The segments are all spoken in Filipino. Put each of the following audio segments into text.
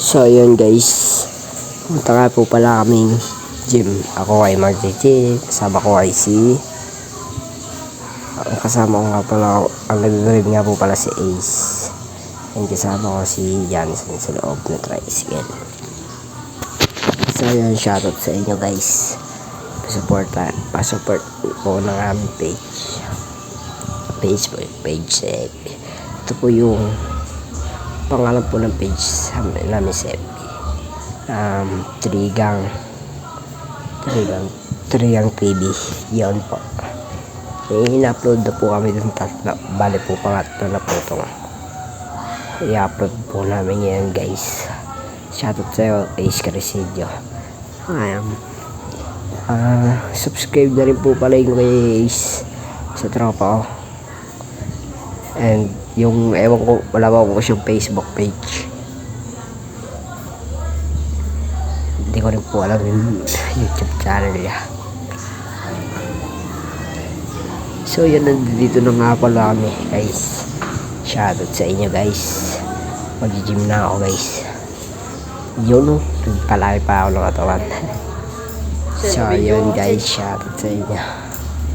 So yun guys, punta nga po pala kaming gym. Ako ay mag-gym, kasama ko ay ang kasama ko nga pala, ang nag-drive nga po pala si Ace, and kasama ko si Jansen sa loob na tricycle. So yun, shoutout sa inyo guys, pa-support po ng aming page ito po yung pangalan po ng page namin sa FB. Trigang TV, yun po. I-upload na po kami dun tatlo, bali po pangatlo na po itong i-upload po namin ngayon guys. Shoutout sa'yo Ace Caricidio. Subscribe na rin po pala yung kay Ace sa tropa ko, and yung ewan ko, wala pa po siyang Facebook page, hindi ko rin po alam yung YouTube channel niya. So yun, nandito na nga pala kami guys. Shoutout sa inyo guys, mag-gym na ako guys. Yun, palaki pa ako ng katawan. So yun guys, shoutout sa inyo.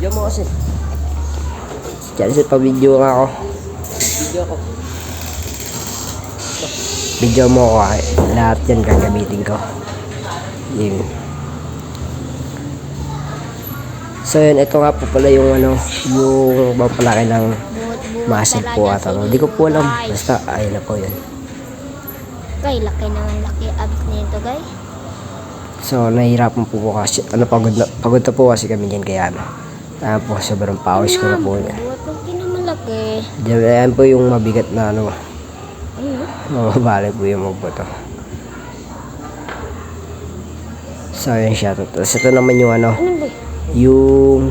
Video mo kasi. Diyan sa pa-video nga ako. Video mo ako, lahat yan gagamitin ko. Yun. So yun, ito nga po pala yung yung papalaki ng muscle po ata. Hindi ko po alam, basta ayun na po yun. Kay laki abs nito guys. So nahihirapan po kasi pagod na po kasi kami dyan, kaya po sobrang pawis ko na po niya. Malaki. Diyan po yung mabigat na mababali po yung magbuto. So yun siya. Tapos ito naman yung yung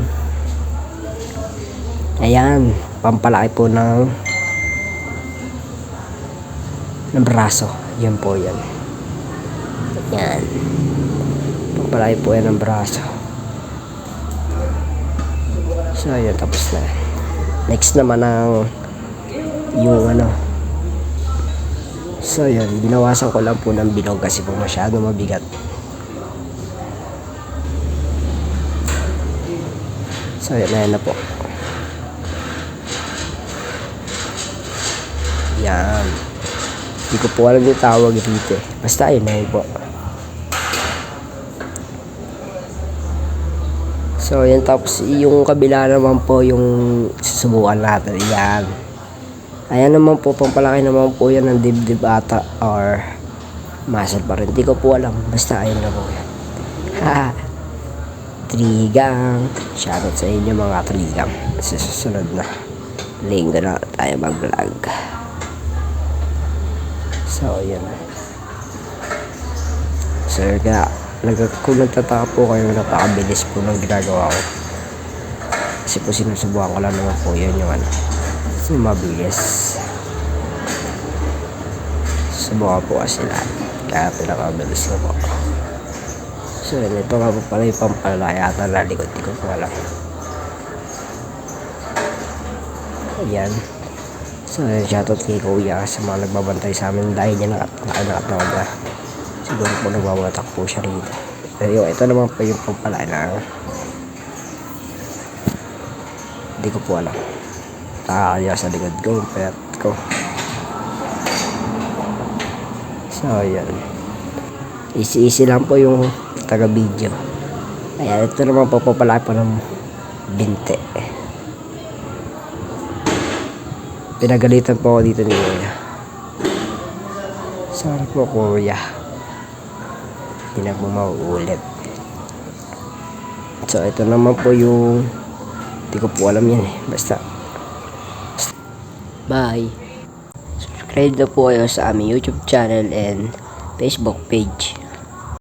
ayan, pampalaki po ng braso. Yan po yan. Yan. Pampalaki po yan ng braso. So yun, tapos na. Next naman ang yung so yun, binawasan ko lang po ng bilog kasi po masyado mabigat. So yun, ayan na po. Yan. Hindi ko po alam yung tawag dito. Basta yun na yun po. So yan, tapos yung kabila naman po yung susubukan natin. Yan. Ayan naman po, pampalaki naman po yan ng dibdib ata or muscle pa rin. Hindi ko po alam. Basta ayun na po yan. Trigang. Shoutout sa inyo mga trigang. Sa susunod na linggo na tayo mag-vlog. So yan. Sir ka, kung nagtataka po kayo, napakabilis po ng ginagawa ko. Kasi po sinusubukan ko lang naman po yun yung so mabilis. Subukan po kasi lahat, kaya pinakabilis ko po. So yun, ito nga po pala yung pampalaki ata na likod, di ko po alam. Ayan. So yun, shoutout kay Kuya sa mga nagbabantay sa amin dahil niya nakatawag na. Siguro po nagwawatak po siya rito. Pero ito naman po yung pampalaki na hindi ko po alam. Nakakaliya sa likod ko, pet ko. So yan, easy lang po yung taga video. Ayan, ito naman po papalaki pa ng binte. Pinagalitan po ako dito ni Kuya. Sorry po Kuya, hindi na po mauulit. So ito naman po yung hindi ko po alam yan basta bye. Subscribe na po kayo sa aming YouTube channel and Facebook page.